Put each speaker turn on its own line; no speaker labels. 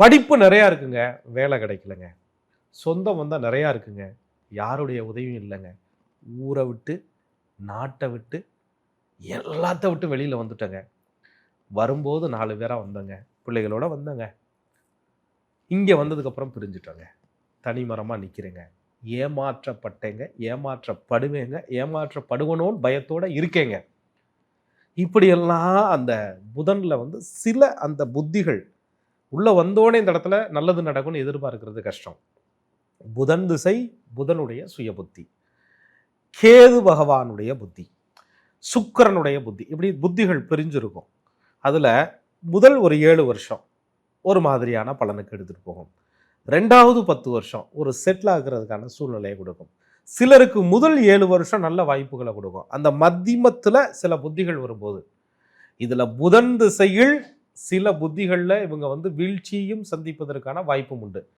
படிப்பு நிறையா இருக்குங்க, வேலை கிடைக்கலங்க. சொந்தம் வந்தா நிறையா இருக்குங்க, யாருடைய உதவியும் இல்லைங்க. ஊரை விட்டு, நாட்டை விட்டு, எல்லாத்த விட்டு வெளியில வந்துட்டேங்க. வரும்போது 4 பேரா வந்தோங்க. பிள்ளைகளோட வந்தோங்க. இங்க வந்ததுக்கப்புறம் பிரிஞ்சுட்டோங்க. தனிமரமா நிக்கிறேங்க. ஏமாற்றப்பட்டேங்க, ஏமாற்றப்படுவேங்க, ஏமாற்றப்படுவனோன்னு பயத்தோட இருக்கேங்க. இப்படியெல்லாம் அந்த புதன்ல வந்து சில அந்த புத்திகள் உள்ள வந்தோனே இந்த இடத்துல நல்லது நடக்கும்னு எதிர்பார்க்கிறது கஷ்டம். புதன் திசை, புதனுடைய சுய புத்தி, கேது பகவானுடைய புத்தி, சுக்கிரனுடைய புத்தி, இப்படி புத்திகள் பிரிஞ்சிருக்கும். அதுல முதல் ஒரு 7 வருஷம் ஒரு மாதிரியான பலனுக்கு எடுத்துட்டு போகும். 2வது 10 வருஷம் ஒரு செட்டில் ஆகுறதுக்கான சூழ்நிலையை கொடுக்கும். சிலருக்கு முதல் 7 வருஷம் நல்ல வாய்ப்புகளை கொடுக்கும். அந்த மத்தியமத்துல சில புத்திகள் வரும்போது, இதுல புதன் திசையில் சில புத்திகள்ல இவங்க வந்து வீழ்ச்சியும் சந்திப்பதற்கான வாய்ப்பும் உண்டு.